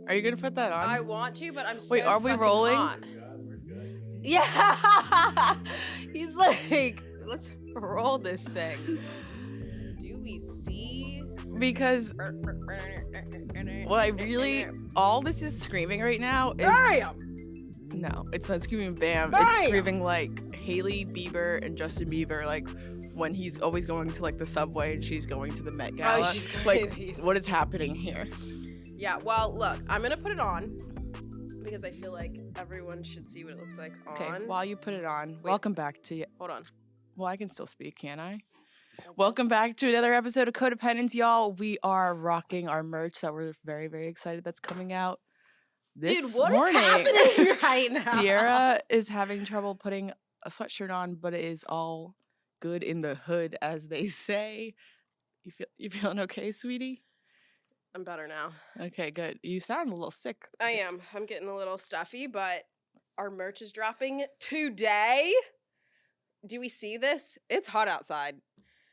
Are you gonna put that on? I want to, but I'm so Wait, are we fucking rolling? hot. Yeah. He's like, let's roll this thing. Do we see? Because what I really, all this is screaming right now is no, it's not screaming bam. It's screaming like Hailey Bieber and Justin Bieber, like when he's always going to like the subway and she's going to the Met Gala. Oh, she's going like to these. What is happening here? Yeah, well, look, I'm gonna put it on because I feel like everyone should see what it looks like on. Okay, while you put it on, welcome back to you. Hold on. Well, I can still speak, can't I? Welcome back to another episode of Codependence, y'all. We are rocking our merch that we're very, very excited that's coming out this morning. Is happening right now? Sierra is having trouble putting a sweatshirt on, but it is all good in the hood, as they say. You feeling okay, sweetie? I'm better now. Okay, good. You sound a little sick. I am. I'm getting a little stuffy, but our merch is dropping today. Do we see this? It's hot outside.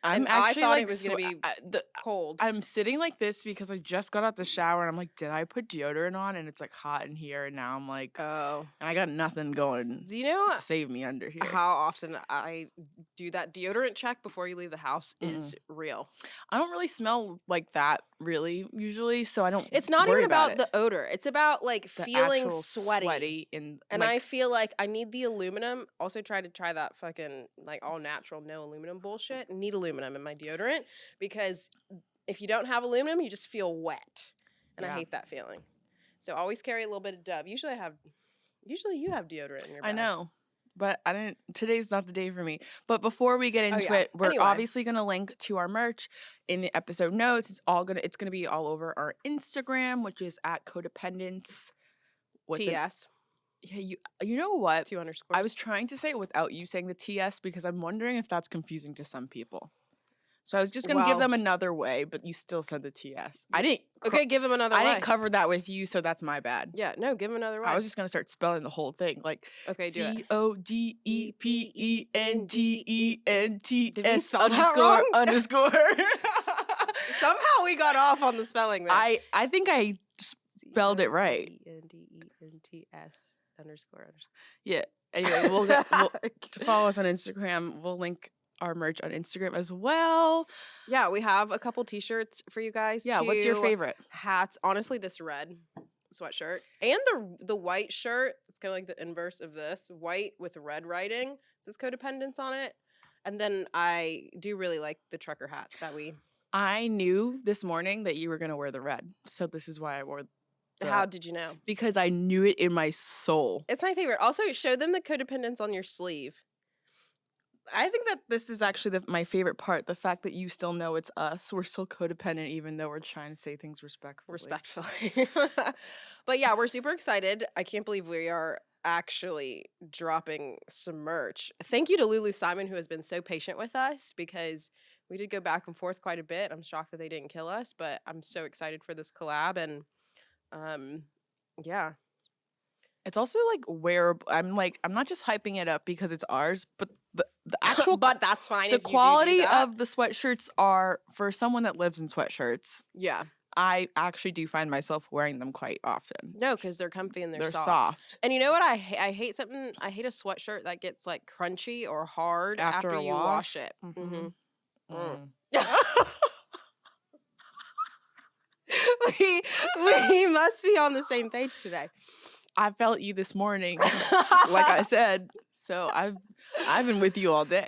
I thought like, it was going to be cold. I'm sitting like this because I just got out the shower and I'm like, did I put deodorant on? And it's like hot in here. And now I'm like, oh. And I got nothing going. Do you know to save me under here? How often I do that deodorant check before you leave the house is real. I don't really smell like that really usually, so I don't. It's not even about the odor. It's about like the feeling sweaty and like, I feel like I need the aluminum. Also try that fucking like all natural, no aluminum bullshit. I need aluminum in my deodorant because if you don't have aluminum, you just feel wet, and I hate that feeling. So always carry a little bit of Dove. Usually you have deodorant in your bag. I know. But I didn't. Today's not the day for me. But before we get into it, we're obviously gonna link to our merch in the episode notes. It's gonna be all over our Instagram, which is at Codependence. TS. Yeah, you know what? 2 underscores. I was trying to say it without you saying the TS because I'm wondering if that's confusing to some people. So I was just gonna give them another way, but you still said the TS. I didn't. Okay, give them another way. I didn't cover that with you, so that's my bad. Yeah, no, give them another way. I was just gonna start spelling the whole thing, like CODEPENTENTS underscore. Somehow we got off on the spelling there. I think I spelled it right. CODEPENTS underscore. Yeah. Anyway, we'll to follow us on Instagram. We'll link our merch on Instagram as well. Yeah, we have a couple t-shirts for you guys. Yeah, what's your favorite? Hats. Honestly, this red sweatshirt and the white shirt. It's kind of like the inverse of this. White with red writing. It says Codependence on it. And then I do really like the trucker hat that we... I knew this morning that you were going to wear the red. So this is why I wore How did you know? Because I knew it in my soul. It's my favorite. Also, show them the Codependence on your sleeve. I think that this is actually my favorite part, the fact that you still know it's us. We're still codependent even though we're trying to say things respectfully. But yeah, we're super excited. I can't believe we are actually dropping some merch. Thank you to Lulu Simon, who has been so patient with us because we did go back and forth quite a bit. I'm shocked that they didn't kill us, but I'm so excited for this collab and yeah. It's also like wearable. I'm not just hyping it up because it's ours, but the actual but that's fine. The quality of the sweatshirts are for someone that lives in sweatshirts. Yeah. I actually do find myself wearing them quite often. No, because they're comfy and they're soft. And you know what? I hate something. I hate a sweatshirt that gets like crunchy or hard after you wash it. Mm-hmm. We must be on the same page today. I felt you this morning, like I said. So I've been with you all day.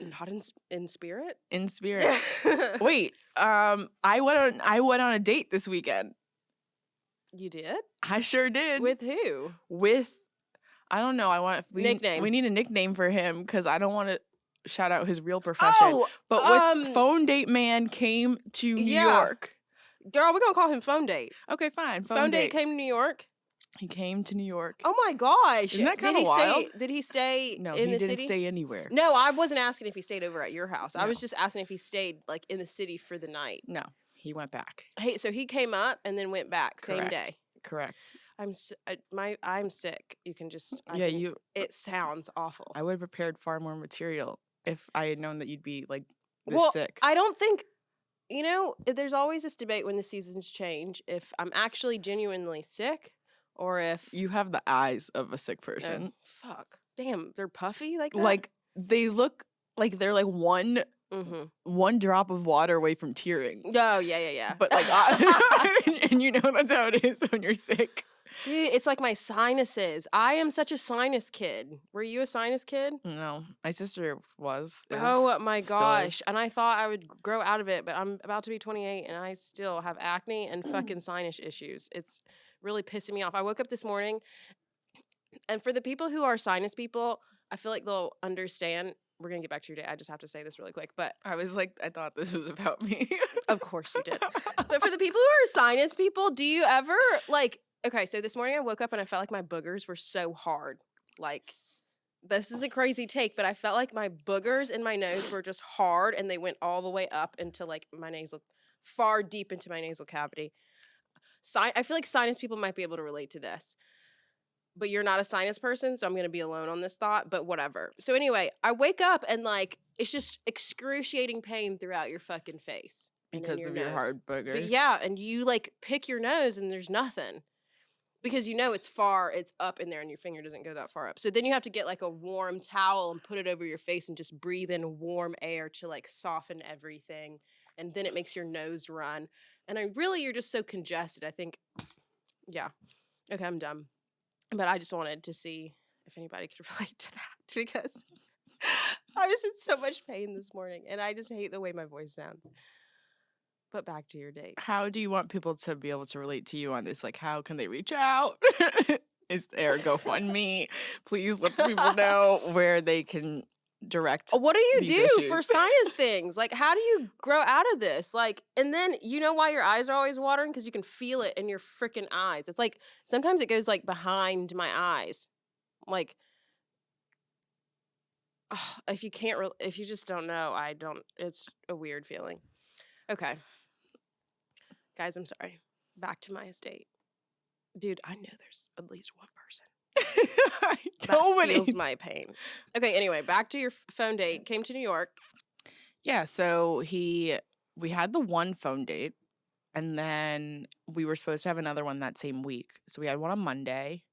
Not in spirit. In spirit. Wait. I went on a date this weekend. You did? I sure did. With who? I don't know. Nickname. We need a nickname for him because I don't want to shout out his real profession. But with Phone Date Man came to New York. Girl, we're gonna call him Phone Date. Okay, fine. Phone Date came to New York. He came to New York. Oh my gosh! Isn't that kind of wild? Did he stay? No, in he the didn't city? stay anywhere. No, I wasn't asking if he stayed over at your house. No. I was just asking if he stayed like in the city for the night. No, he went back. Hey, so he came up and then went back same day. Correct. I'm sick. You can just It sounds awful. I would have prepared far more material if I had known that you'd be like this sick. I don't think You know, there's always this debate when the seasons change if I'm actually genuinely sick or if You have the eyes of a sick no, person. fuck. Damn, they're puffy like that? Like, they look like they're like one drop of water away from tearing. Oh, yeah. But like, and you know that's how it is when you're sick. Dude, it's like my sinuses. I am such a sinus kid. Were you a sinus kid? No, my sister was. Oh my still gosh. is. And I thought I would grow out of it, but I'm about to be 28 and I still have acne and fucking sinus issues. It's really pissing me off. I woke up this morning, and for the people who are sinus people, I feel like they'll understand. We're going to get back to your day. I just have to say this really quick. But I was like, I thought this was about me. of course you did. But for the people who are sinus people, do you ever like, okay, so this morning I woke up and I felt like my boogers were so hard. Like, this is a crazy take, but I felt like my boogers in my nose were just hard and they went all the way up into like my nasal, far deep into my nasal cavity. I feel like sinus people might be able to relate to this. But you're not a sinus person, so I'm going to be alone on this thought, but whatever. So anyway, I wake up and like, it's just excruciating pain throughout your fucking face. Because of your hard boogers. But yeah, and you like pick your nose and there's nothing. Because you know it's up in there and your finger doesn't go that far up. So then you have to get like a warm towel and put it over your face and just breathe in warm air to like soften everything. And then it makes your nose run. And you're just so congested. I think, yeah. Okay, I'm done. But I just wanted to see if anybody could relate to that because I was in so much pain this morning and I just hate the way my voice sounds. But back to your date. How do you want people to be able to relate to you on this? Like, how can they reach out? Is there a GoFundMe? Please let the people know where they can direct. What do you do issues. for sinus things? Like, how do you grow out of this? Like, and then you know why your eyes are always watering? Because you can feel it in your freaking eyes. It's like sometimes it goes like behind my eyes. Like, if you just don't know, it's a weird feeling. Okay. Guys, I'm sorry. Back to my estate. Dude, I know there's at least one person that feels my pain. Okay, anyway, back to your phone date. Came to New York. Yeah, so we had the one phone date, and then we were supposed to have another one that same week. So we had one on Monday.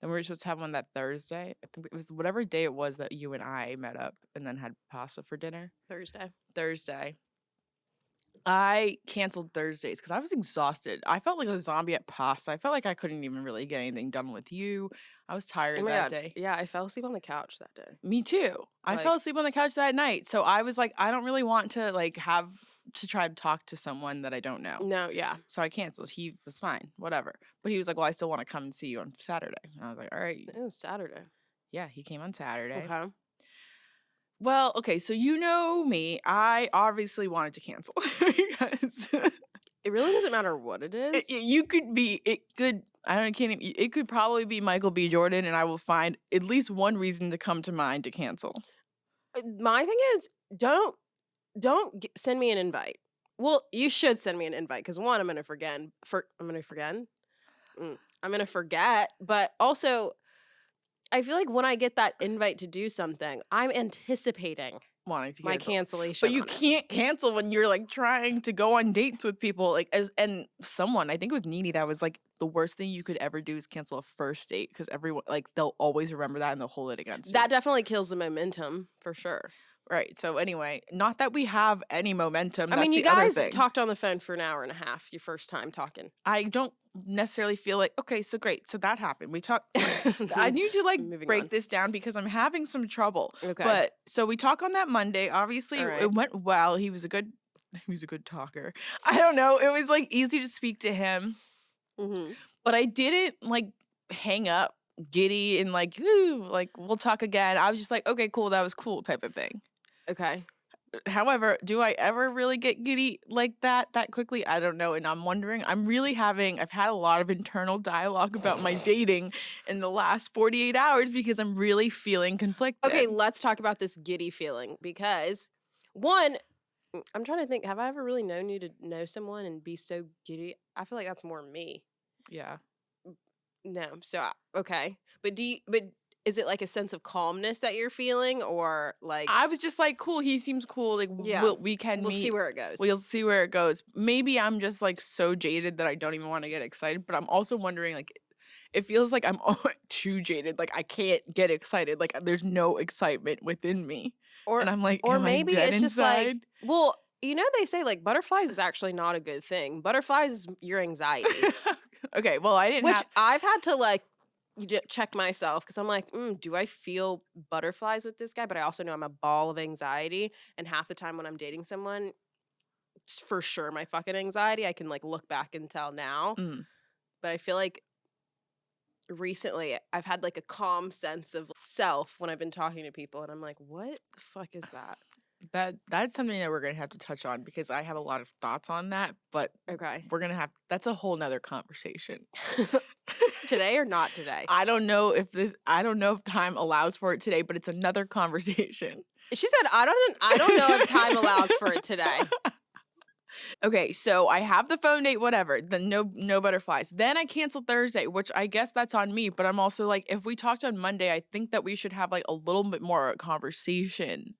Then we were supposed to have one that Thursday. I think it was whatever day it was that you and I met up and then had pasta for dinner. Thursday. I canceled Thursdays because I was exhausted. I felt like a zombie at pasta. I felt like I couldn't even really get anything done with you. I was tired that day. Yeah, I fell asleep on the couch that day. Me too. I fell asleep on the couch that night. So I was like, I don't really want to like have to try to talk to someone that I don't know. No, yeah. So I canceled. He was fine, whatever. But he was like, well, I still want to come and see you on Saturday. And I was like, all right. Oh, Saturday. Yeah, he came on Saturday. Okay. Well, okay, so you know me. I obviously wanted to cancel because it really doesn't matter what it is. It could probably be Michael B. Jordan, and I will find at least one reason to come to mind to cancel. My thing is, don't send me an invite. Well, you should send me an invite because one, I'm gonna forget. I'm gonna forget, but also, I feel like when I get that invite to do something, I'm anticipating wanting to my cancellation. But you can't cancel when you're like trying to go on dates with people. Like and someone, I think it was Nene, that was like the worst thing you could ever do is cancel a first date because everyone like they'll always remember that and they'll hold it against you. That definitely kills the momentum for sure. Right. So anyway, not that we have any momentum. I mean, you guys talked on the phone for an hour and a half your first time talking. I don't necessarily feel like, okay, so great. So that happened. We talked. I need to like break this down because I'm having some trouble. Okay. But so we talk on that Monday. Obviously, it went well. He was a good talker. I don't know. It was like easy to speak to him. Mm-hmm. But I didn't like hang up giddy and like, ooh, like we'll talk again. I was just like, okay, cool. That was cool type of thing. Okay. However, do I ever really get giddy like that quickly? I don't know. And I'm wondering, I've had a lot of internal dialogue about my dating in the last 48 hours because I'm really feeling conflicted. Okay, let's talk about this giddy feeling because one, I'm trying to think, have I ever really known you to know someone and be so giddy? I feel like that's more me. Yeah. No. So, okay. But is it like a sense of calmness that you're feeling, or like I was just like, cool, he seems cool. Like, we can we'll meet. see where it goes. We'll see where it goes. Maybe I'm just like so jaded that I don't even want to get excited. But I'm also wondering, like, it feels like I'm too jaded. Like, I can't get excited. Like, there's no excitement within me. And I'm like, or am maybe I dead it's just inside? like, well, you know, they say like butterflies is actually not a good thing. Butterflies is your anxiety. Okay, well, I didn't. Which I've had to like check myself because I'm like, do I feel butterflies with this guy? But I also know I'm a ball of anxiety, and half the time when I'm dating someone, it's for sure my fucking anxiety. I can like look back and tell now, but I feel like recently I've had like a calm sense of self when I've been talking to people, and I'm like, what the fuck is that? That's something that we're gonna have to touch on because I have a lot of thoughts on that, but Okay, we're gonna have that's a whole nother conversation. Today or not today? I don't know if time allows for it today, but it's another conversation. She said, I don't know if time allows for it today. Okay, so I have the phone date, whatever. Then no butterflies. Then I canceled Thursday, which I guess that's on me. But I'm also like, if we talked on Monday, I think that we should have like a little bit more conversation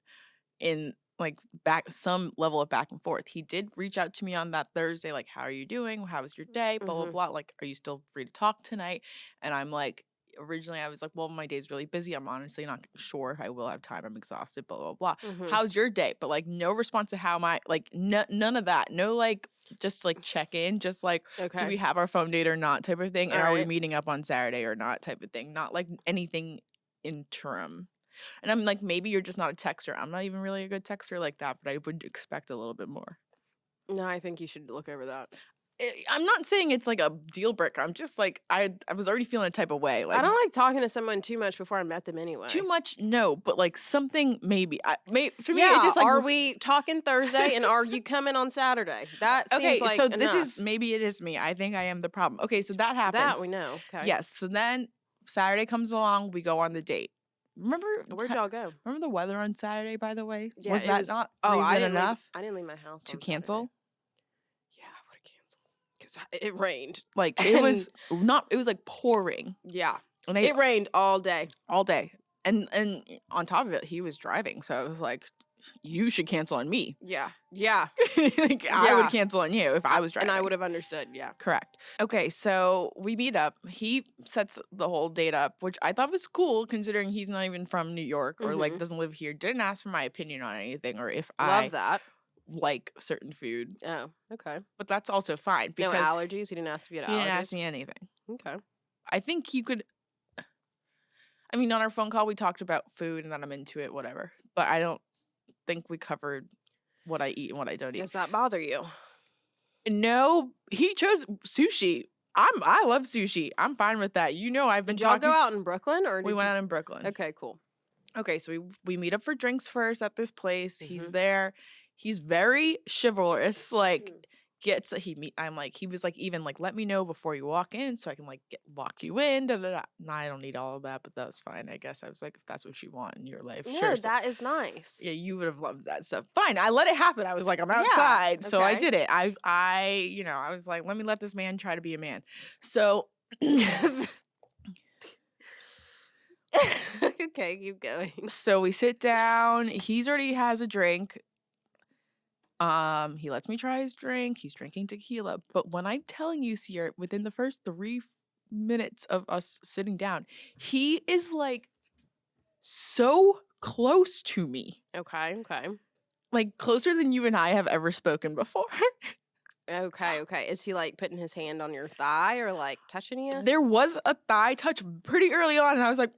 in like some level of back and forth. He did reach out to me on that Thursday, like, how are you doing? How was your day? Blah, blah, blah. Like, are you still free to talk tonight? And I'm like, originally I was like, well, my day's really busy. I'm honestly not sure if I will have time. I'm exhausted, blah, blah, blah. How's your day? But like no response to how my, like none of that. No, like just like check in, just like, do we have our phone date or not type of thing? And are we meeting up on Saturday or not type of thing? Not like anything interim. And I'm like, maybe you're just not a texter. I'm not even really a good texter like that, but I would expect a little bit more. No, I think you should look over that. I'm not saying it's like a deal breaker. I'm just like, I was already feeling a type of way. Like, I don't like talking to someone too much before I met them anyway. Too much, no, but like something maybe. For me, it's just like, are we talking Thursday and are you coming on Saturday? That seems like so enough. This is maybe it is me. I think I am the problem. Okay, so that happens. That we know. Okay. Yes. So then Saturday comes along. We go on the date. Remember where'd y'all go? Remember the weather on Saturday, by the way? Yeah, was that not reason enough? I didn't leave my house to cancel. Saturday. Yeah, I would have canceled because it rained. Like it was not. It was like pouring. Yeah, and it rained all day. All day, and on top of it, he was driving. So I was like, you should cancel on me. Yeah. Like, I would cancel on you if I was driving. And I would have understood, yeah. Correct. Okay, so we meet up. He sets the whole date up, which I thought was cool considering he's not even from New York or like doesn't live here. Didn't ask for my opinion on anything or if I like certain food. Oh, okay. But that's also fine because no allergies? He didn't ask if you had allergies? He didn't ask me anything. Okay. I think he could. I mean, on our phone call, we talked about food and that I'm into it, whatever. But I don't think we covered what I eat and what I don't eat. Does that bother you? No, he chose sushi. I love sushi. I'm fine with that. You know, I've been Did y'all go out in Brooklyn or we went out in Brooklyn. Okay, cool. Okay, so we meet up for drinks first at this place. He's there. He's very chivalrous. Like he was like, even like, let me know before you walk in so I can like walk you in. Da, da, da. No, I don't need all of that, but that was fine. I guess I was like, if that's what you want in your life, yeah, sure. That is nice. Yeah, you would have loved that stuff. Fine, I let it happen. I was like, I'm outside, so I did it. I was like, let me let this man try to be a man. So. Okay, keep going. So we sit down. He's already has a drink. He lets me try his drink. He's drinking tequila. But when I'm telling you, Sierra, within the first 3 minutes of us sitting down, he is like so close to me. Okay. Like closer than you and I have ever spoken before. Okay. Is he like putting his hand on your thigh or like touching you? There was a thigh touch pretty early on, and I was like,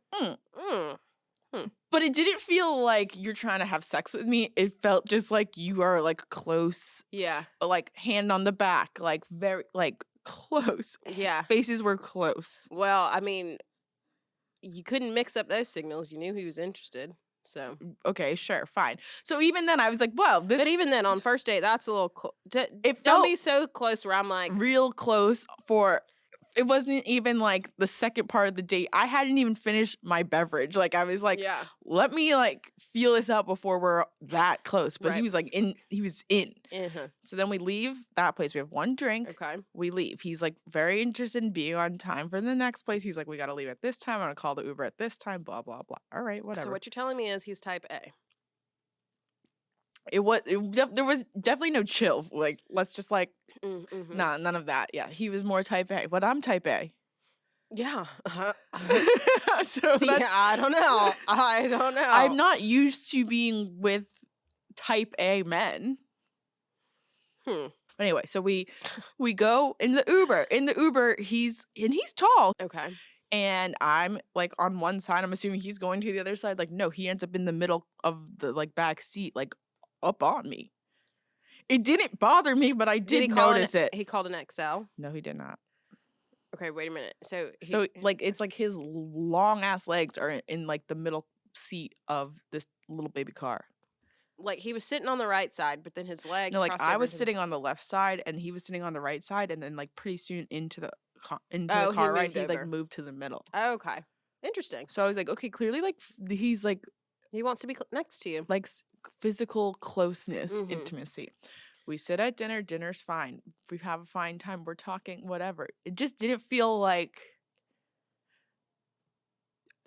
But it didn't feel like you're trying to have sex with me. It felt just like you are like close. Yeah. Like hand on the back, like very like close. Yeah. Faces were close. Well, I mean, you couldn't mix up those signals. You knew he was interested. So okay, sure, fine. So even then, I was like, "Well, this." But even then, on first date, that's a little. Don't be so close where I'm like real close for it wasn't even like the second part of the date. I hadn't even finished my beverage. Like I was like, Yeah. let me like feel this out before we're that close. But Right. he was like he was in. Uh-huh. So then we leave that place. We have one drink. Okay. We leave. He's like very interested in being on time for the next place. He's like, we got to leave at this time. I'm going to call the Uber at this time, blah, blah, blah. All right, whatever. So what you're telling me is he's type A. There was definitely no chill. Like, let's just like, nah, none of that. Yeah, he was more type A, but I'm type A. Yeah. So see, I don't know. I'm not used to being with type A men. Anyway, so we go in the Uber. In the Uber, he's tall. Okay. And I'm like on one side. I'm assuming he's going to the other side. Like, no, he ends up in the middle of the like back seat, like up on me. It didn't bother me, but I did notice it. He called an XL? No, he did not. Okay, wait a minute. So like it's like his long ass legs are in like the middle seat of this little baby car. Like he was sitting on the right side, but then his legs. No, like I was sitting on the left side and he was sitting on the right side, and then like pretty soon into the car, right? He like moved to the middle. Okay, interesting. So I was like, okay, clearly like he's like he wants to be next to you, like physical closeness, intimacy. We sit at dinner. Dinner's fine. We have a fine time. We're talking, whatever. It just didn't feel like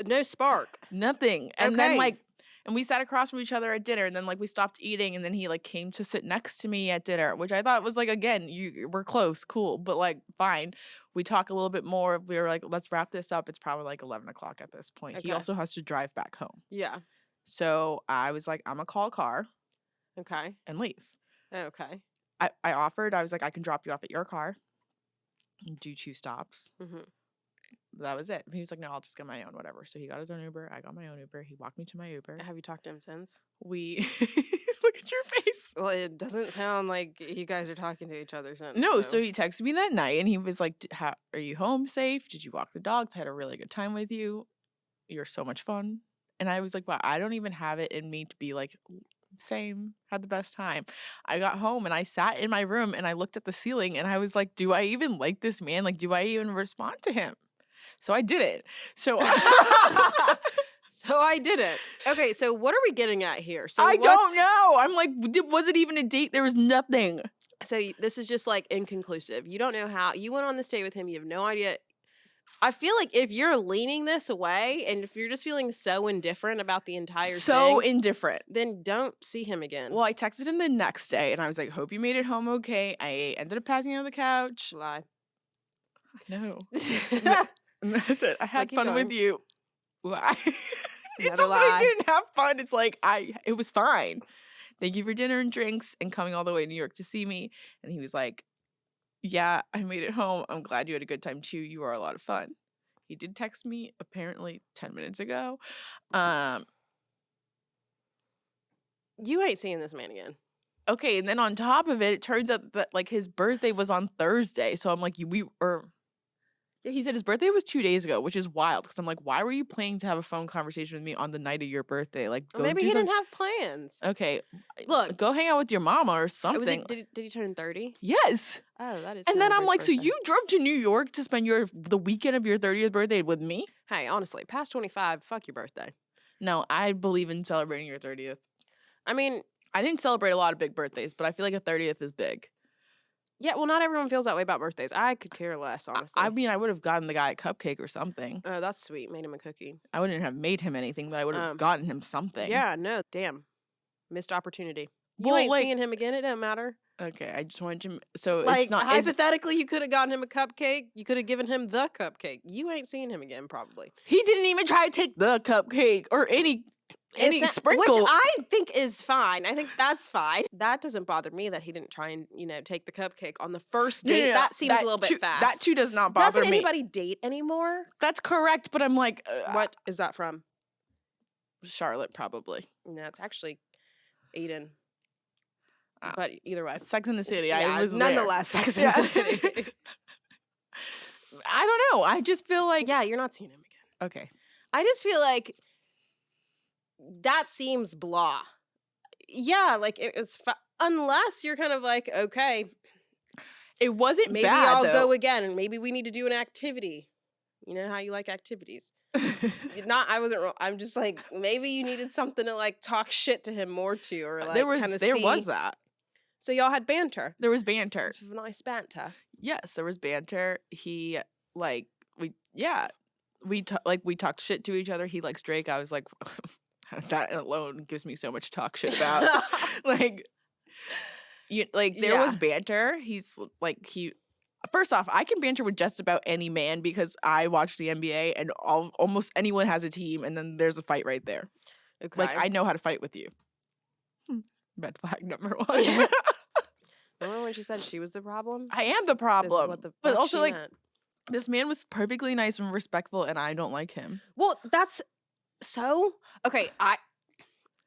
no spark, nothing. And then like, and we sat across from each other at dinner, and then like we stopped eating, and then he like came to sit next to me at dinner, which I thought was like, again, we're close, cool, but like fine. We talk a little bit more. We were like, let's wrap this up. It's probably like 11 o'clock at this point. Okay. He also has to drive back home. Yeah. So I was like, I'm gonna call a car. Okay. And leave. Okay. I offered, I was like, I can drop you off at your car and do 2 stops. That was it. He was like, no, I'll just get my own, whatever. So he got his own Uber. I got my own Uber. He walked me to my Uber. Have you talked to him since? We look at your face. Well, it doesn't sound like you guys are talking to each other since. No, so he texted me that night and he was like, are you home safe? Did you walk the dogs? I had a really good time with you. You're so much fun. And I was like, wow, I don't even have it in me to be like, same, had the best time. I got home and I sat in my room and I looked at the ceiling and I was like, do I even like this man? Like, do I even respond to him? So I didn't. So I didn't. Okay, so what are we getting at here? So I don't know. I'm like, was it even a date? There was nothing. So this is just like inconclusive. You don't know how you went on this date with him. You have no idea. I feel like if you're leaning this away and if you're just feeling so indifferent about the entire thing, indifferent, then don't see him again. Well, I texted him the next day and I was like, hope you made it home okay. I ended up passing out on the couch. Lie. No. That's it. I had fun with you. Lie. It's not that I didn't have fun. It's like it was fine. Thank you for dinner and drinks and coming all the way to New York to see me. And he was like, yeah, I made it home. I'm glad you had a good time too. You are a lot of fun. He did text me apparently 10 minutes ago. You ain't seeing this man again. Okay, and then on top of it, it turns out that like his birthday was on Thursday. So I'm like, he said his birthday was 2 days ago, which is wild because I'm like, why were you planning to have a phone conversation with me on the night of your birthday? Like, go maybe he didn't have plans. Okay, look, go hang out with your mama or something. Did he turn 30? Yes. Oh, that is. And then I'm like, so you drove to New York to spend the weekend of your 30th birthday with me? Hey, honestly, past 25, fuck your birthday. No, I believe in celebrating your 30th. I mean, I didn't celebrate a lot of big birthdays, but I feel like a 30th is big. Yeah, well, not everyone feels that way about birthdays. I could care less, honestly. I mean, I would have gotten the guy a cupcake or something. Oh, that's sweet. Made him a cookie. I wouldn't have made him anything, but I would have gotten him something. Yeah, no, damn. Missed opportunity. You ain't seeing him again. It don't matter. Okay, I just wanted him. So like, it's not hypothetically, you could have gotten him a cupcake. You could have given him the cupcake. You ain't seeing him again, probably. He didn't even try to take the cupcake or any sprinkle, which I think is fine. I think that's fine. That doesn't bother me that he didn't try and take the cupcake on the first date. That seems a little bit fast. That too does not bother me. Doesn't anybody date anymore? That's correct, but I'm like, what is that from? Charlotte, probably. No, it's actually Aiden. But either way, Sex in the City. Yeah, I was nonetheless there. Sex in the City. I don't know. I just feel like you're not seeing him again. Okay. I just feel like that seems blah. Yeah, like it was unless you're kind of like, okay. It wasn't maybe bad, I'll though. go again, and maybe we need to do an activity. You know how you like activities. I wasn't wrong. I'm just like, maybe you needed something to like talk shit to him more to, or like there was that. So y'all had banter. There was banter. Nice banter. Yes, there was banter. He we talked shit to each other. He likes Drake. I was like, that alone gives me so much to talk shit about. There was banter. He's like First off, I can banter with just about any man because I watch the NBA and almost anyone has a team, and then there's a fight right there. Okay. Like, I know how to fight with you. Red flag number 1. Remember when she said she was the problem? I am the problem. This is what the fuck but also, she like, meant. This man was perfectly nice and respectful, and I don't like him. Well, that's so... Okay,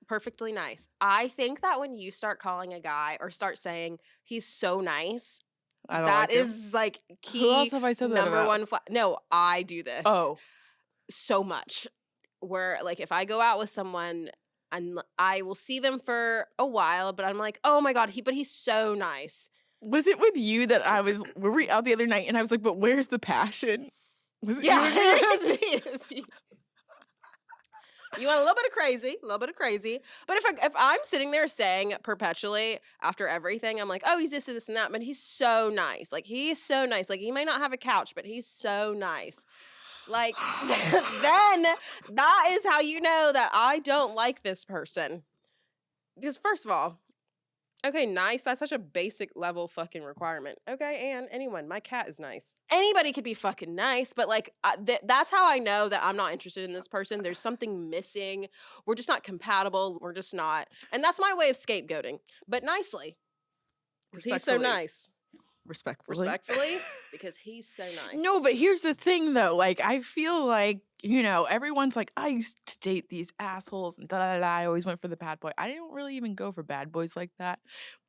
perfectly nice. I think that when you start calling a guy or start saying he's so nice... That is like key. Who else have I said that number about? 1 No, I do this. Oh, so much. Where like if I go out with someone and I will see them for a while, but I'm like, oh my god, he's so nice. Was it with you that were we out the other night and I was like, but where's the passion? Was it? Yeah, it was me. It was you. You want a little bit of crazy. But if I'm sitting there saying perpetually after everything, I'm like, oh, he's this and that, but he's so nice. Like, he's so nice. Like, he may not have a couch, but he's so nice. Like, then that is how you know that I don't like this person. Because first of all, okay, nice. That's such a basic level fucking requirement. Okay, and anyone, my cat is nice. Anybody could be fucking nice, but like that's how I know that I'm not interested in this person. There's something missing. We're just not compatible. We're just not. And that's my way of scapegoating, but nicely. Because he's so nice. Respectfully, because he's so nice. No, but here's the thing, though. Like, I feel like, everyone's like, I used to date these assholes and da-da-da-da. I always went for the bad boy. I didn't really even go for bad boys like that.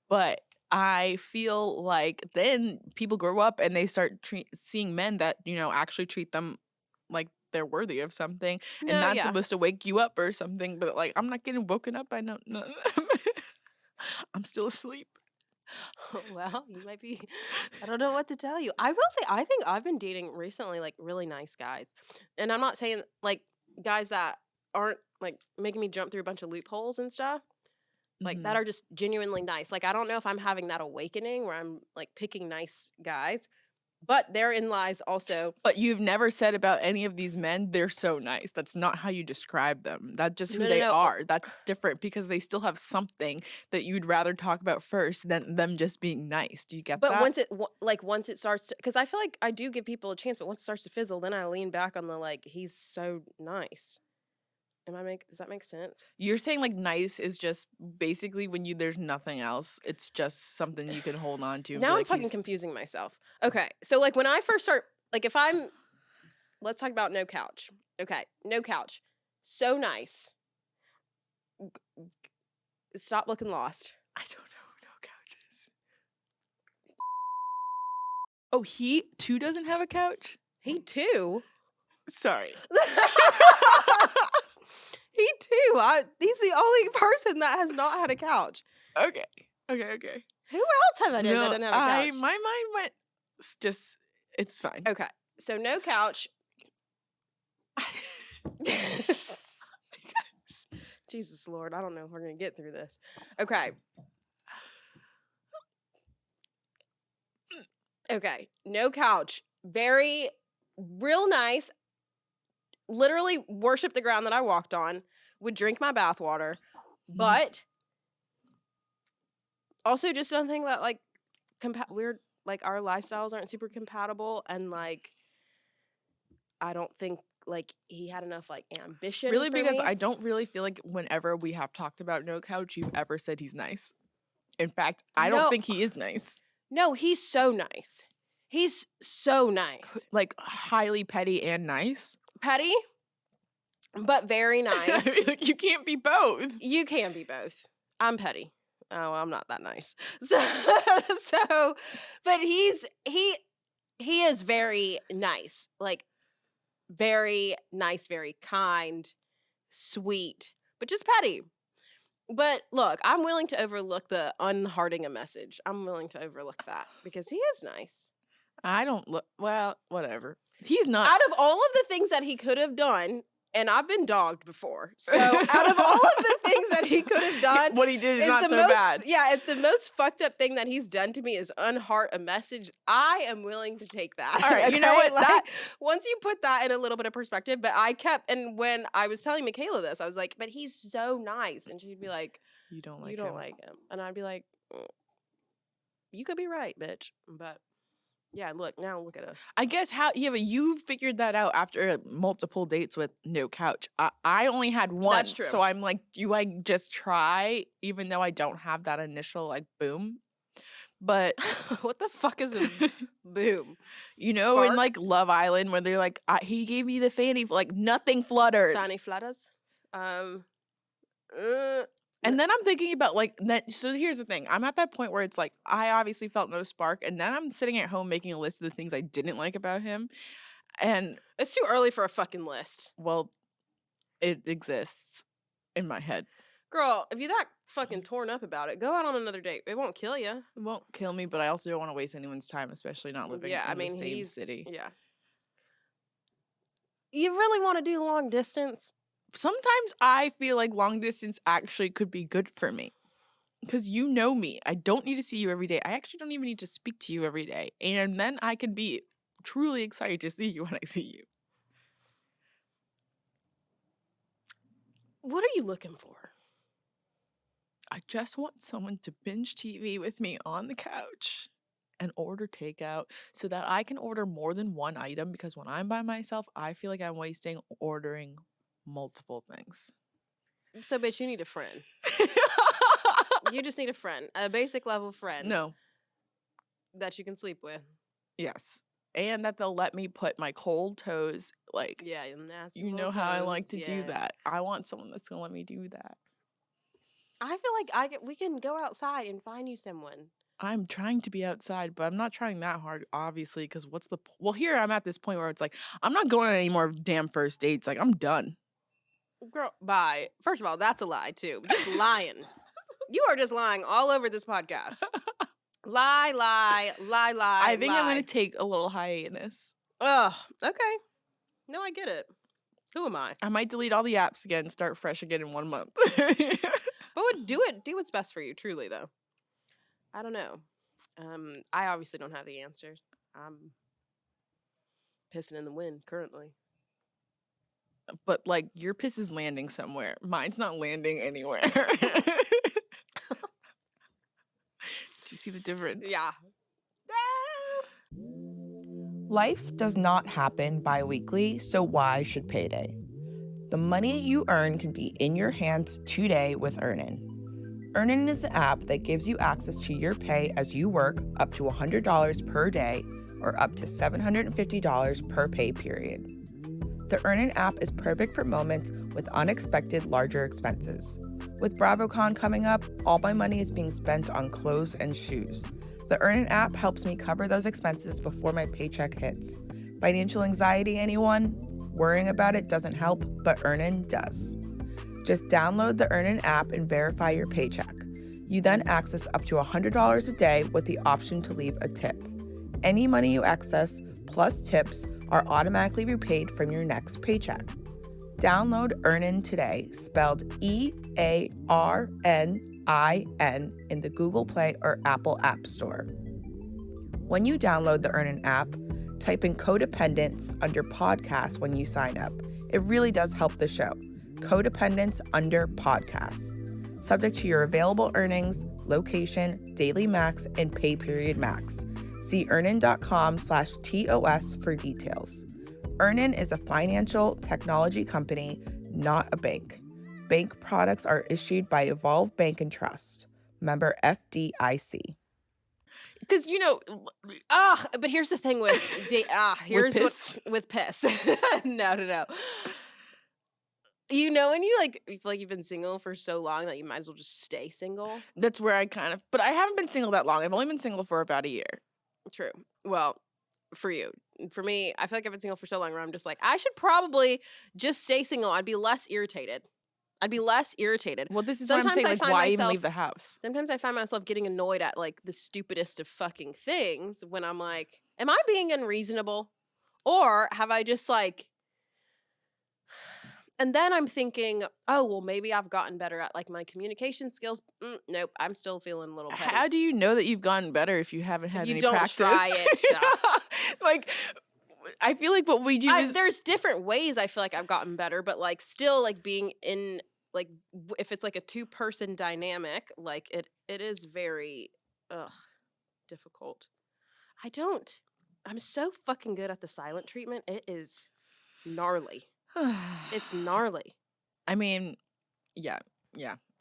But I feel like then people grow up and they start seeing men that, actually treat them like they're worthy of something. And that's supposed to wake you up or something. But, like, I'm not getting woken up. I know. I'm still asleep. Well, you might be. I don't know what to tell you. I will say, I think I've been dating recently, like, really nice guys. And I'm not saying, like, guys that aren't, like, making me jump through a bunch of loopholes and stuff. Like, that are just genuinely nice. Like, I don't know if I'm having that awakening where I'm, like, picking nice guys. But therein lies also... But you've never said about any of these men, they're so nice. That's not how you describe them. That's just who they are. That's different because they still have something that you'd rather talk about first than them just being nice. Do you get that? But once it starts to... Because I feel like I do give people a chance, but once it starts to fizzle, then I lean back on the, like, he's so nice. Does that make sense? You're saying like nice is just basically when there's nothing else. It's just something you can hold on to. Now I'm fucking confusing myself. Okay, so like when I first start, like let's talk about no couch. Okay, no couch. So nice. Stop looking lost. I don't know who no couch is. Oh, he too doesn't have a couch? He too? Sorry. He too. He's the only person that has not had a couch. Okay. Who else have I known that didn't have a couch? My mind went just, it's fine. Okay. So no couch. Jesus Lord, I don't know if we're going to get through this. Okay. Okay. No couch. Real nice. Literally worship the ground that I walked on, would drink my bathwater, but also just don't think that, like, we're, like, our lifestyles aren't super compatible, and, like, I don't think, like, he had enough, like, ambition. Really, because me. I don't really feel like whenever we have talked about no couch, you've ever said he's nice. In fact, I don't think he is nice. No, he's so nice. He's so nice. Like, highly petty and nice. Petty, but very nice. I mean, like, you can't be both. You can be both. I'm petty. Oh, I'm not that nice. So, but he is very nice. Like, very nice, very kind, sweet, but just petty. But look, I'm willing to overlook the unhearting a message. I'm willing to overlook that because he is nice. I don't look, well, whatever. He's not. Out of all of the things that he could have done, and I've been dogged before. So out of all of the things that he could have done, what he did is not so bad. Yeah, the most fucked up thing that he's done to me is unheart a message. I am willing to take that. All right, okay? you know what? Like, once you put that in a little bit of perspective, but I kept, and when I was telling Michaela this, I was like, but he's so nice. And she'd be like, you don't like him. And I'd be like, you could be right, bitch. But yeah, look at us. I guess but you figured that out after multiple dates with no couch. I only had one. That's true. So I'm like, do I just try, even though I don't have that initial like boom? But what the fuck is a boom? You know, Spark? In like Love Island, where they're like, he gave me the fanny, like nothing fluttered. Fanny flutters. And then I'm thinking about like that. So here's the thing. I'm at that point where it's like, I obviously felt no spark. And then I'm sitting at home making a list of the things I didn't like about him. And it's too early for a fucking list. Well, it exists in my head. Girl, if you're that fucking torn up about it, go out on another date. It won't kill you. It won't kill me, but I also don't want to waste anyone's time, especially not living in the same city. Yeah. You really want to do long distance? Sometimes I feel like long distance actually could be good for me. Because you know me. I don't need to see you every day. I actually don't even need to speak to you every day. And then I can be truly excited to see you when I see you. What are you looking for? I just want someone to binge TV with me on the couch and order takeout so that I can order more than one item, because when I'm by myself, I feel like I'm wasting ordering multiple things. So, bitch, you need a friend. You just need a friend. A basic level friend. No. That you can sleep with. Yes. And that they'll let me put my cold toes, like, yeah, you know how I like to do that. I want someone that's going to let me do that. I feel like we can go outside and find you someone. I'm trying to be outside, but I'm not trying that hard, obviously, because well, here I'm at this point where it's like, I'm not going on any more damn first dates. Like, I'm done. Girl, bye. First of all, that's a lie, too. Just lying. You are just lying all over this podcast. Lie. I think I'm going to take a little hiatus. Ugh, okay. No, I get it. Who am I? I might delete all the apps again, start fresh again in 1 month. But do what's best for you, truly, though. I don't know. I obviously don't have the answer. I'm pissing in the wind currently. But, like, your piss is landing somewhere. Mine's not landing anywhere. Do you see the difference? Yeah. Life does not happen bi-weekly, so why should payday? The money you earn can be in your hands today with Earnin. Earnin is an app that gives you access to your pay as you work up to $100 per day or up to $750 per pay period. The Earnin app is perfect for moments with unexpected larger expenses. With BravoCon coming up, all my money is being spent on clothes and shoes. The Earnin app helps me cover those expenses before my paycheck hits. Financial anxiety, anyone? Worrying about it doesn't help, but Earnin does. Just download the Earnin app and verify your paycheck. You then access up to $100 a day with the option to leave a tip. Any money you access, plus tips, are automatically repaid from your next paycheck. Download Earnin today, spelled EARNIN, in the Google Play or Apple App Store. When you download the Earnin app, type in Codependence under Podcasts when you sign up. It really does help the show. Codependence under Podcasts. Subject to your available earnings, location, daily max, and pay period max. See earnin.com/TOS for details. Earnin is a financial technology company, not a bank. Bank products are issued by Evolve Bank and Trust. Member FDIC. Because, but here's the thing with here's with piss. With piss. No. You know, when you feel like you've been single for so long that you might as well just stay single. That's where but I haven't been single that long. I've only been single for about a year. True. Well, for you. For me, I feel like I've been single for so long where I'm just like, I should probably just stay single. I'd be less irritated. I'd be less irritated. Well, this is what I'm saying. Like, why even leave the house? Sometimes I find myself getting annoyed at like the stupidest of fucking things when I'm like, am I being unreasonable? Or have I just like, and then I'm thinking, oh, well, maybe I've gotten better at like my communication skills. Nope, I'm still feeling a little petty. How do you know that you've gotten better if you haven't had any practice? You don't try it. Like, I feel like what we do is... There's different ways I feel like I've gotten better, but like still like being in, like if it's like a 2-person dynamic, like it is very difficult. I'm so fucking good at the silent treatment. It is gnarly. It's gnarly. I mean, yeah.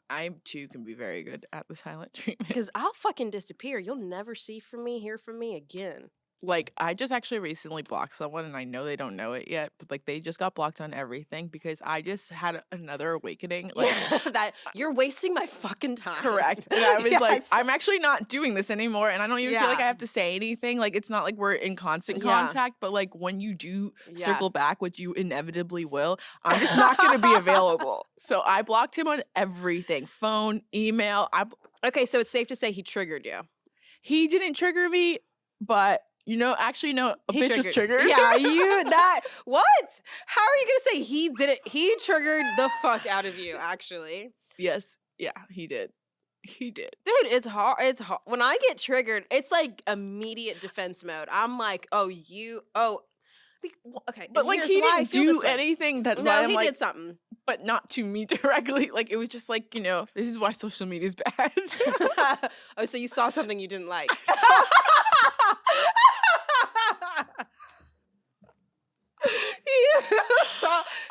I too can be very good at the silent treatment. Because I'll fucking disappear. You'll never see from me, hear from me again. Like, I just actually recently blocked someone, and I know they don't know it yet, but like they just got blocked on everything because I just had another awakening. Like that you're wasting my fucking time. Correct. And I was like, I'm actually not doing this anymore, and I don't even feel like I have to say anything. Like, it's not like we're in constant contact, but like when you do circle back, which you inevitably will, I'm just not going to be available. So I blocked him on everything: phone, email. Okay, so it's safe to say he triggered you. He didn't trigger me, but. Actually, no, a bitch is triggered. Yeah, what? How are you going to say he did it? He triggered the fuck out of you, actually. Yes. Yeah, he did. Dude, it's hard. When I get triggered, it's like immediate defense mode. I'm like, okay. But like he didn't do anything that... No, he did something. But not to me directly. Like, it was just like, this is why social media is bad. Oh, so you saw something you didn't like.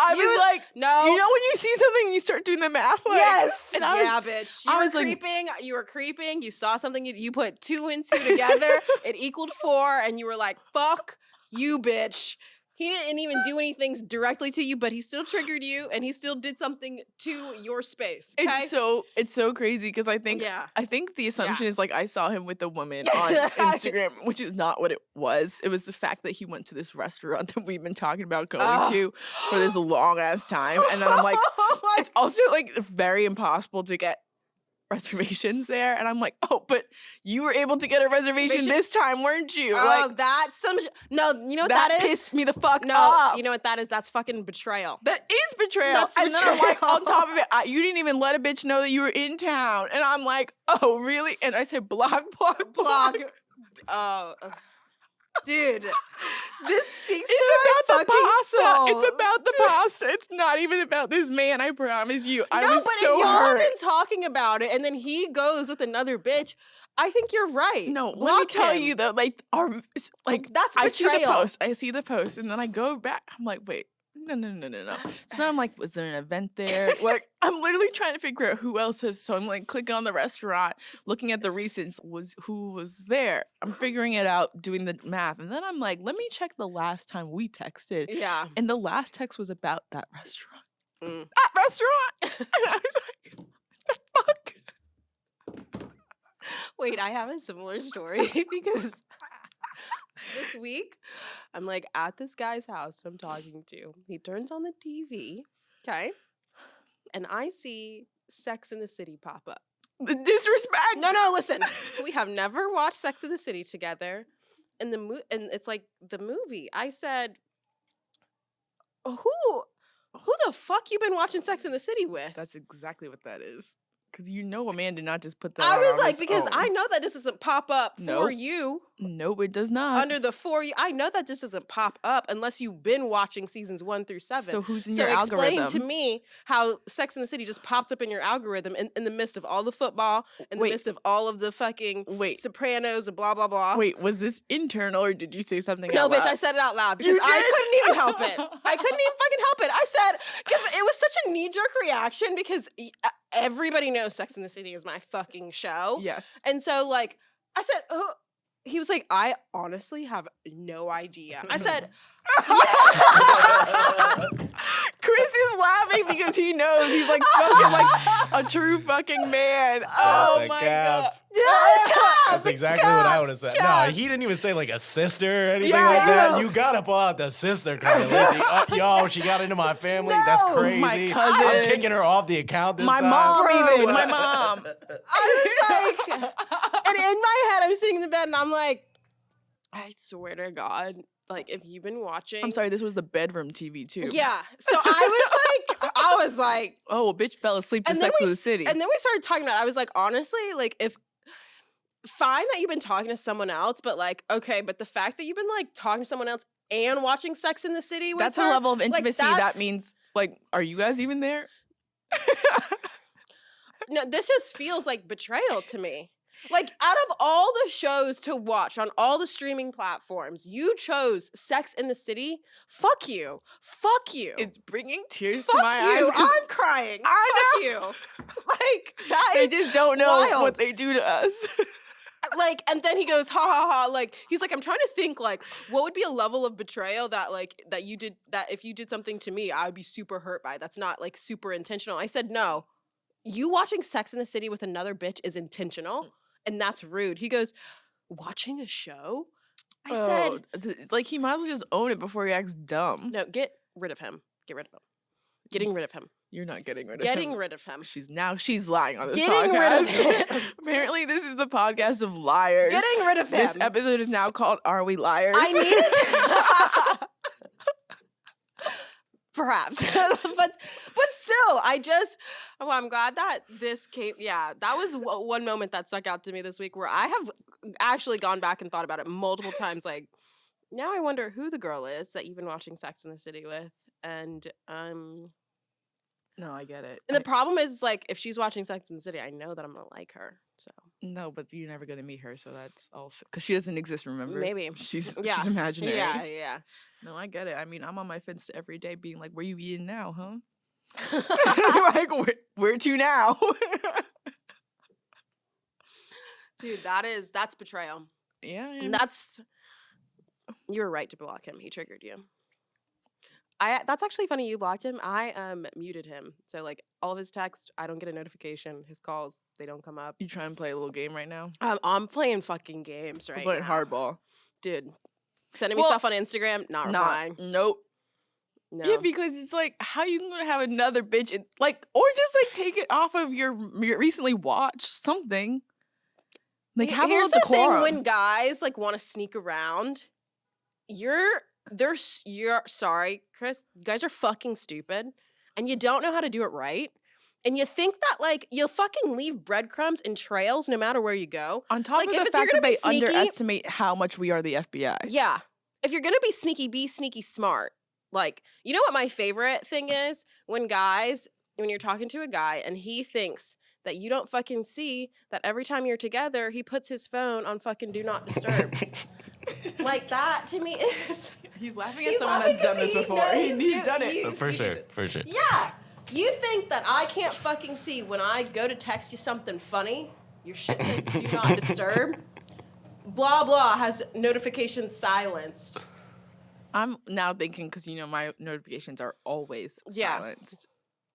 I was like, no. You know when you see something and you start doing the math? Like, yes. And bitch. You were creeping. You saw something. You put 2 and 2 together. It equaled 4. And you were like, fuck you, bitch. He didn't even do anything directly to you, but he still triggered you, and he still did something to your space. Okay? It's so crazy because I think the assumption is like I saw him with a woman on Instagram, which is not what it was. It was the fact that he went to this restaurant that we've been talking about going to for this long ass time, and then I'm like, it's also like very impossible to get reservations there, and I'm like, oh, but you were able to get a reservation this time, weren't you? Like, that's some no. You know what that is? Pissed me the fuck off. You know what that is? That's fucking betrayal. That is betrayal. And then I'm like, on top of it, you didn't even let a bitch know that you were in town, and I'm like, oh, really? And I said, block. Oh. Dude, this speaks to my fucking pasta. soul. It's about the pasta. It's not even about this man, I promise you. I was but so if y'all hurt. have been talking about it and then he goes with another bitch, I think you're right. No, let me tell you though, like that's betrayal. I see the post, and then I go back. I'm like, wait. No. So then I'm like, was there an event there? Like, I'm literally trying to figure out who else has. So I'm like, clicking on the restaurant, looking at the recents, who was there. I'm figuring it out, doing the math. And then I'm like, let me check the last time we texted. Yeah. And the last text was about that restaurant. That restaurant! And I was like, what the fuck? Wait, I have a similar story because... This week, I'm like at this guy's house that I'm talking to. He turns on the TV, okay, and I see Sex in the City pop up. The disrespect. No, listen. We have never watched Sex in the City together, and and it's like the movie. I said, who the fuck you been watching Sex in the City with? That's exactly what that is. Because a man did not just put that I on was like, his because own. I know that this doesn't pop up for you. Nope, it does not. Under the for you. I know that this doesn't pop up unless you've been watching seasons 1 through 7. So who's in your algorithm? So explain to me how Sex in the City just popped up in your algorithm in the midst of all the football, in the midst of all of the fucking Sopranos and blah, blah, blah. Wait, was this internal or did you say something No, out loud? bitch, I said it out loud because I couldn't even help it. I couldn't even fucking help it. I said, because it was such a knee-jerk reaction because... everybody knows Sex in the City is my fucking show. Yes. And so, like, I said, oh, he was like, I honestly have no idea. I said, Chris is laughing because he knows he's like spoken like a true fucking man. Oh my God. That's exactly what I would have said. No, he didn't even say like a sister or anything like that. You gotta pull out the sister card, Lizzie. Yo, she got into my family. That's crazy. My cousin. I'm kicking her off the account this my time. mom, even. My mom. I was like, and in my head, I'm sitting in the bed and I'm like, I swear to God, like if you've been watching. I'm sorry, this was the bedroom TV too. Yeah. So I was like, oh, bitch fell asleep to Sex of the City. And then we started talking about it. I was like, honestly, like if fine that you've been talking to someone else, but like, okay, but the fact that you've been like talking to someone else and watching Sex in the City with that's her, a level of intimacy like, that means like, are you guys even there? No, this just feels like betrayal to me. Like, out of all the shows to watch on all the streaming platforms, you chose Sex in the City. Fuck you. Fuck you. It's bringing tears Fuck to my you. eyes. I'm crying. Fuck you. Like, that They is just don't know wild. what they do to us. Like, and then he goes, ha ha ha. Like, he's like, I'm trying to think, like, what would be a level of betrayal that, like, that you did, that if you did something to me, I would be super hurt by. That's not, like, super intentional. I said, no. You watching Sex in the City with another bitch is intentional. And that's rude. He goes, watching a show? I said, like he might as well just own it before he acts dumb. no, get rid of him. Get rid of him. Getting rid of him. You're not getting rid of Getting him. rid of him. She's lying on this Getting podcast. rid of him. Apparently, this is the podcast of liars. Getting rid of him. This episode is now called "Are We Liars?" I needed perhaps, but still, I'm glad that this came. Yeah, that was one moment that stuck out to me this week where I have actually gone back and thought about it multiple times. Like, now I wonder who the girl is that you've been watching Sex in the City with, and No, I get it. And the problem is, like, if she's watching Sex in the City, I know that I'm gonna like her. So No, but you're never gonna meet her, so that's also because she doesn't exist. Remember? Maybe. she's Yeah. imaginary. yeah. No, I get it. I mean, I'm on my Finsta every day, being like, "Where you eating now, huh?" Like, where to now? Dude, that's betrayal. Yeah, And you were right to block him. He triggered you. That's actually funny you blocked him. I muted him. So like all of his texts, I don't get a notification. His calls, they don't come up. You trying to play a little game right now? I'm playing fucking games right I'm playing now. hardball. Dude. Sending me stuff on Instagram, not replying. Nope. No. Yeah, because it's like, how you gonna have another bitch or just like take it off of your recently watched something. Like, have a Here's little the thing decorum. when guys like want to sneak around, you're sorry, Chris. You guys are fucking stupid, and you don't know how to do it right. And you think that like you'll fucking leave breadcrumbs and trails no matter where you go. On top like, of if the it's- you're fact that gonna they be sneaky- underestimate how much we are the FBI. Yeah, if you're gonna be sneaky smart. Like, you know what my favorite thing is? When you're talking to a guy and he thinks that you don't fucking see that every time you're together, he puts his phone on fucking do not disturb. Like, that to me is... He's laughing at someone that's done this before. He's done it. For sure. Yeah. You think that I can't fucking see when I go to text you something funny? Your shit says do not disturb. Blah, blah has notifications silenced. I'm now thinking, because my notifications are always silenced.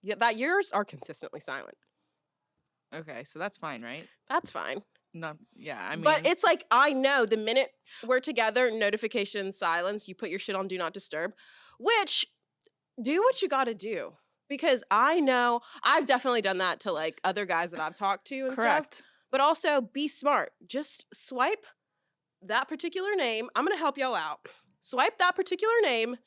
Yeah, that yours are consistently silent. Okay, so that's fine, right? That's fine. No, yeah, I mean, But it's like, I know the minute we're together, notifications silence, you put your shit on do not disturb, which do what you gotta do. Because I know I've definitely done that to like other guys that I've talked to and correct. stuff. But also be smart. Just swipe that particular name. I'm gonna help y'all out. Swipe that particular name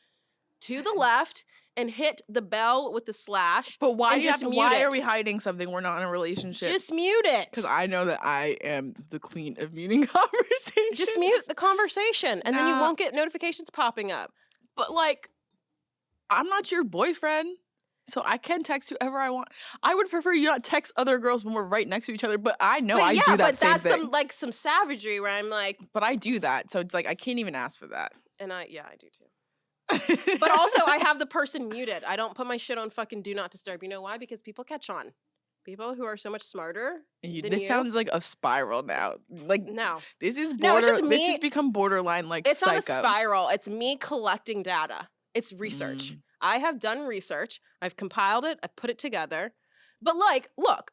to the left and hit the bell with the slash. But why and do you just have to, mute why it. are we hiding something? We're not in a relationship. Just mute it. Because I know that I am the queen of muting conversations. Just mute the conversation, and then you Nah. won't get notifications popping up. But like, I'm not your boyfriend, so I can text whoever I want. I would prefer you not text other girls when we're right next to each other. But I know I do that but same that's thing. some savagery where I'm like, But I do that, so it's like I can't even ask for that. and I do too. But also, I have the person muted. I don't put my shit on fucking do not disturb. You know why? Because people catch on. People who are so much smarter than This you. sounds like a spiral now. Like, No. this is No, it's just This me- has become borderline like It's psycho. not a spiral. It's me collecting data. It's research. Mm. I have done research. I've compiled it. I've put it together. But like, look,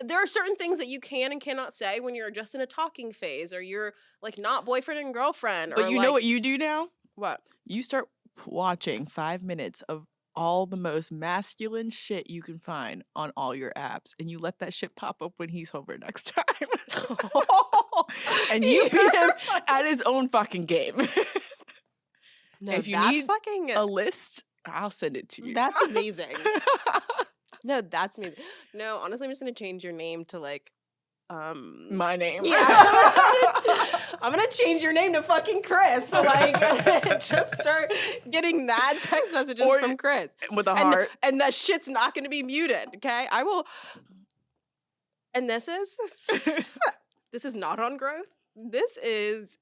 there are certain things that you can and cannot say when you're just in a talking phase, or you're like not boyfriend and girlfriend. But or you know what you do now? What? You start watching 5 minutes of all the most masculine shit you can find on all your apps, and you let that shit pop up when he's over next time. And you beat him at his own fucking game. No, if you that's need fucking a list, I'll send it to you. That's amazing. No, that's amazing. No, honestly, I'm just gonna change your name to like, my name. Yeah. I'm gonna change your name to fucking Chris. So like, just start getting mad text messages from Chris with a heart, and that shit's not gonna be muted. Okay, I will. And this is not on growth. This is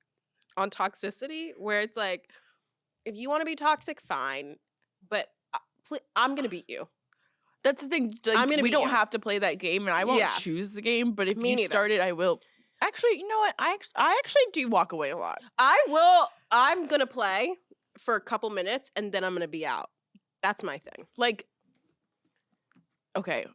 on toxicity, where it's like, if you want to be toxic, fine, but I'm gonna beat you. That's the thing. Like, we don't have to play that game, and I won't choose the game. But if you start it, I will. Actually, you know what? I actually do walk away a lot. I will. I'm gonna play for a couple minutes, and then I'm gonna be out. That's my thing. Like, okay,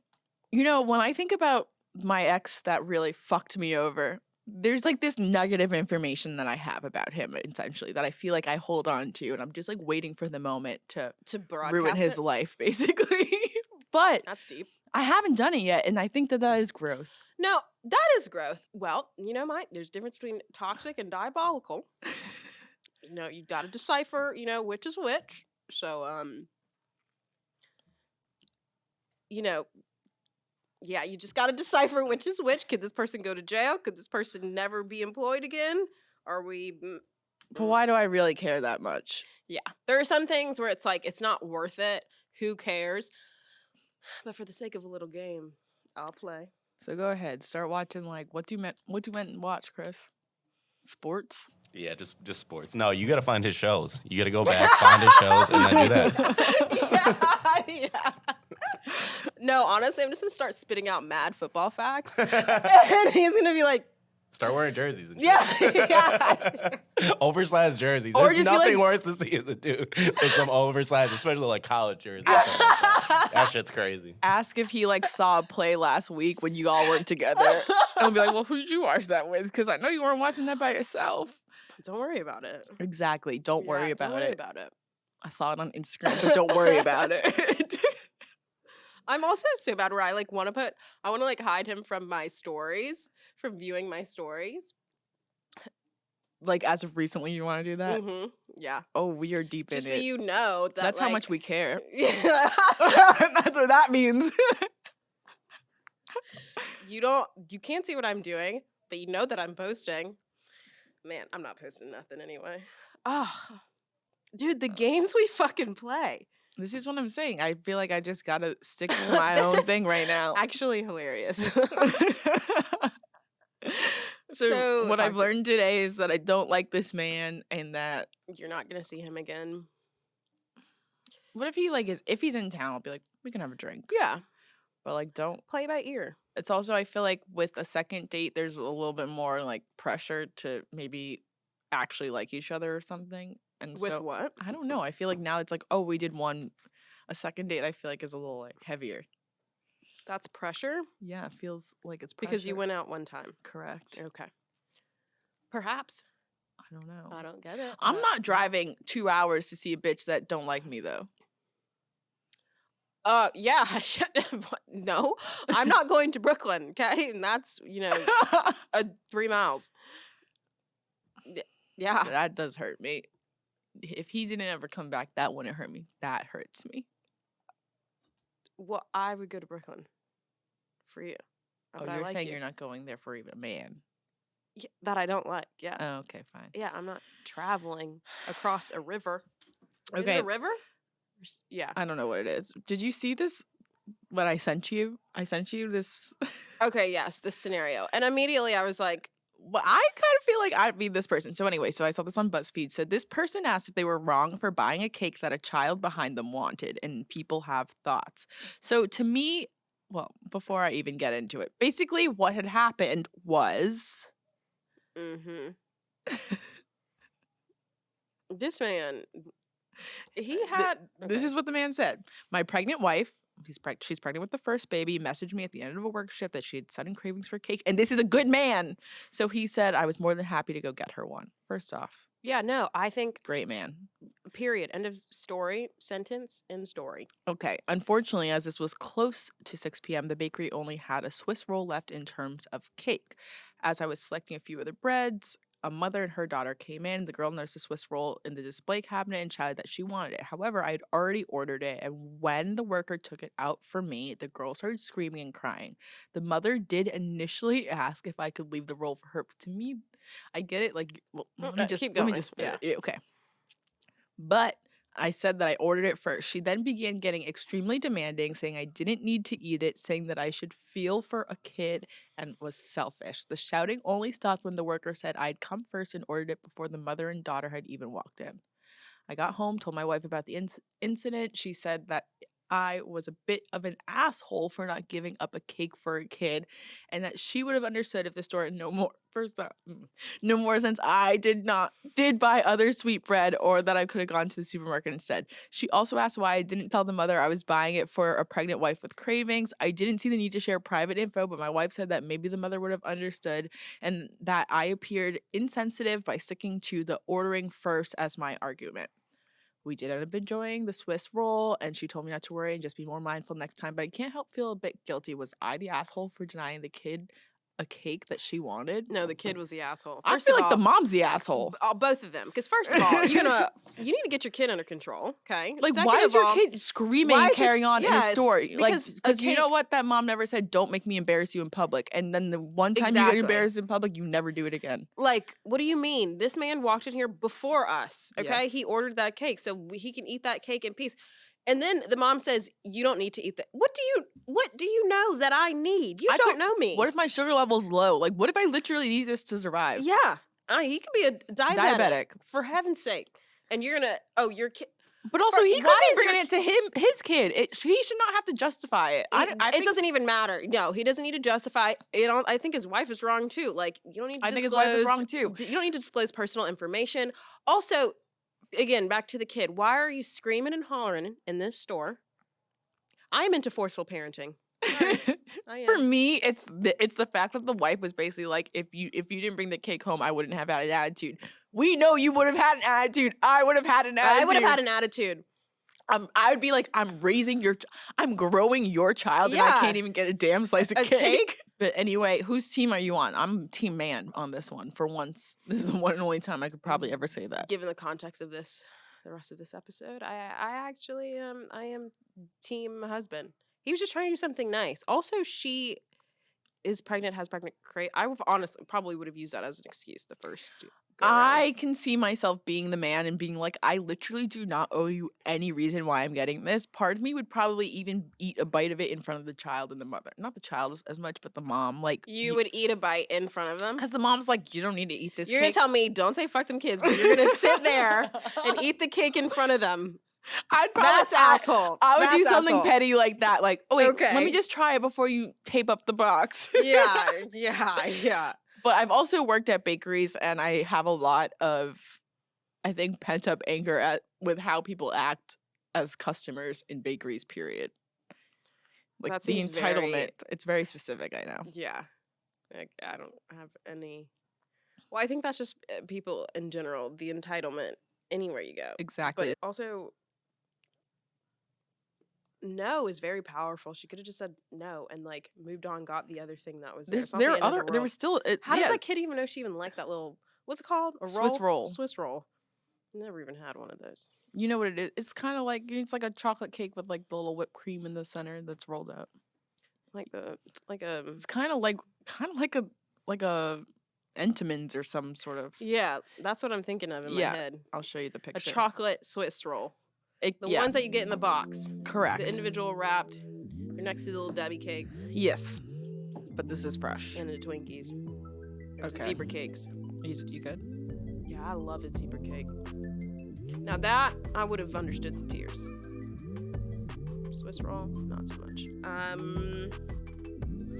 you know, when I think about my ex that really fucked me over, there's like this nugget of information that I have about him, essentially, that I feel like I hold on to, and I'm just like waiting for the moment to ruin his life, basically. But that's deep. I haven't done it yet, and I think that is growth. No, that is growth. Well, you know, there's a difference between toxic and diabolical. You know, you got to decipher, you know, which is which. So, you know, yeah, you just got to decipher which is which. Could this person go to jail? Could this person never be employed again? Are we? But why do I really care that much? Yeah, there are some things where it's like, it's not worth it. Who cares? But for the sake of a little game, I'll play. So go ahead, start watching. Like, what do you meant watch, Chris? Sports? Yeah, just sports. No, you got to find his shows. You got to go back, find his shows, and then do that. Yeah. No, honestly, I'm just gonna start spitting out mad football facts, and he's gonna be like, start wearing jerseys and shit. Yeah. Oversized jerseys. Or There's just be nothing like- worse to see as a dude than some oversized, especially like college jerseys. That shit's crazy. Ask if he like saw a play last week when you all weren't together. And I'll be like, well, who did you watch that with? Because I know you weren't watching that by yourself. Don't worry about it. Exactly. Don't worry about don't worry it. about it. I saw it on Instagram, but don't worry about it. I'm also so bad where I like want to like hide him from my stories, from viewing my stories. Like, as of recently, you want to do that? Mm-hmm. Yeah. Oh, we are deep Just in so it. you know that That's like, how much we care. Yeah. That's what that means. You can't see what I'm doing, but you know that I'm posting. Man, I'm not posting nothing anyway. Oh, dude, the games we fucking play. This is what I'm saying. I feel like I just gotta stick to my own thing right now. Actually hilarious. So what I've learned today is that I don't like this man, and that you're not gonna see him again. What if he like if he's in town, I'll be like, we can have a drink. Yeah. But like, don't play by ear. It's also, I feel like with a second date, there's a little bit more like pressure to maybe actually like each other or something. And with so, what? I don't know. I feel like now it's like, oh, we did a second date. I feel like is a little like heavier. That's pressure? Yeah, it feels like it's pressure. Because you went out one time. Correct. Okay. Perhaps. I don't know. I don't get it. I'm not driving 2 hours to see a bitch that don't like me though. Yeah. No, I'm not going to Brooklyn, okay? And that's, 3 miles. Yeah. That does hurt me. If he didn't ever come back, that wouldn't hurt me. That hurts me. Well, I would go to Brooklyn for you. Oh, you're saying you're not going there for even a man. Yeah, that I don't like, yeah. Oh, okay, fine. Yeah, I'm not traveling across a river. Okay. Is it a river? Yeah. I don't know what it is. Did you see this? What I sent you? I sent you this. Okay, yes, this scenario. And immediately I was like, well, I kind of feel like I'd be this person. So anyway, so I saw this on BuzzFeed. So this person asked if they were wrong for buying a cake that a child behind them wanted, and people have thoughts. So to me, well, before I even get into it, basically what had happened was... This man, he had... This is what the man said. My pregnant wife she's pregnant with the first baby, messaged me at the end of a work shift that she had sudden cravings for cake. And this is a good man. So he said I was more than happy to go get her one. First off. Yeah, no, I think Great man. period. End of story. Sentence. End story. Okay. Unfortunately, as this was close to 6 p.m., the bakery only had a Swiss roll left in terms of cake. As I was selecting a few other breads, a mother and her daughter came in. The girl noticed the Swiss roll in the display cabinet and shouted that she wanted it. However, I had already ordered it, and when the worker took it out for me, the girl started screaming and crying. The mother did initially ask if I could leave the roll for her. But to me, I get it. Like, well, let me just okay. But I said that I ordered it first. She then began getting extremely demanding, saying I didn't need to eat it, saying that I should feel for a kid and was selfish. The shouting only stopped when the worker said I'd come first and ordered it before the mother and daughter had even walked in. I got home, told my wife about the incident. She said that I was a bit of an asshole for not giving up a cake for a kid, and that she would have understood if the store had no more since I did buy other sweetbread, or that I could have gone to the supermarket instead. She also asked why I didn't tell the mother I was buying it for a pregnant wife with cravings. I didn't see the need to share private info, but my wife said that maybe the mother would have understood, and that I appeared insensitive by sticking to the ordering first as my argument. We did end up enjoying the Swiss roll, and she told me not to worry and just be more mindful next time. But I can't help feel a bit guilty. Was I the asshole for denying the kid a cake that she wanted? No, the kid was the asshole. I feel like the mom's the asshole. Both of them. Because first of all, you need to get your kid under control, okay? Like, Second why is of your all, kid screaming and carrying on in a store? Because you cake- know what? That mom never said, don't make me embarrass you in public. And then the one time you Exactly. get embarrassed in public, you never do it again. Like, what do you mean? This man walked in here before us, okay? Yes. He ordered that cake, so he can eat that cake in peace. And then the mom says, you don't need to eat that. What do you know that I need? You don't know me. What if my sugar level's low? Like, what if I literally need this to survive? Yeah. He could be a diabetic. For heaven's sake. And you're going to, your kid. But also, he could why be is bringing it to his kid. He should not have to justify it. I think it doesn't even matter. No, he doesn't need to justify. I think his wife is wrong too. Like, you don't need to I think his wife is wrong too. You don't need to disclose personal information. Also, again, back to the kid. Why are you screaming and hollering in this store? I'm into forceful parenting. I am. For me, it's the fact that the wife was basically like, if you didn't bring the cake home, I wouldn't have had an attitude. We know you would have had an attitude. I would have had an attitude. I would have had an attitude. I would be like, I'm growing your child, and I can't even get a damn slice of cake. But anyway, whose team are you on? I'm team man on this one. For once, this is the one and only time I could probably ever say that. Given the context of the rest of this episode, I actually I am team husband. He was just trying to do something nice. Also, she is pregnant, has pregnant crave. I would honestly probably would have used that as an excuse the first go around. I can see myself being the man and being like, I literally do not owe you any reason why I'm getting this. Part of me would probably even eat a bite of it in front of the child and the mother. Not the child as much, but the mom. Like, you would eat a bite in front of them? Because the mom's like, you don't need to eat this You're cake. going to tell me, don't say fuck them kids, but you're going to sit there and eat the cake in front of them. That's asshole. I would do That's something asshole. petty like that. Like, oh wait, Okay. let me just try it before you tape up the box. Yeah. But I've also worked at bakeries, and I have a lot of, I think, pent up anger with how people act as customers in bakeries. Period. Like That the seems entitlement. It's very specific. I know. Yeah. I don't have any. Well, I think that's just people in general. The entitlement anywhere you go. Exactly. But also, no is very powerful. She could have just said no and like moved on, got the other thing that was there. It's not the end of the there world. was still. How does that kid even know she even liked that little? What's it called? A roll? Swiss roll. Swiss roll. Never even had one of those. You know what it is? It's kind of like a chocolate cake with like the little whipped cream in the center that's rolled out. It's kind of like a Entenmann's or some sort of. Yeah, that's what I'm thinking of in my head. I'll show you the A picture. chocolate Swiss roll. The ones that you get in the box. Correct. The individual wrapped. You're next to the little Debbie cakes. Yes, but this is fresh. And the Twinkies. Okay. Zebra cakes. You good? Yeah, I love a zebra cake. Now that, I would have understood the tears. Swiss roll, not so much.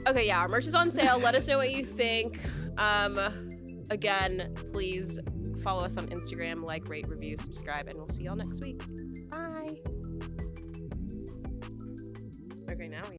Okay, yeah, our merch is on sale. Let us know what you think. Again, please follow us on Instagram, like, rate, review, subscribe, and we'll see y'all next week. Bye. Okay, now we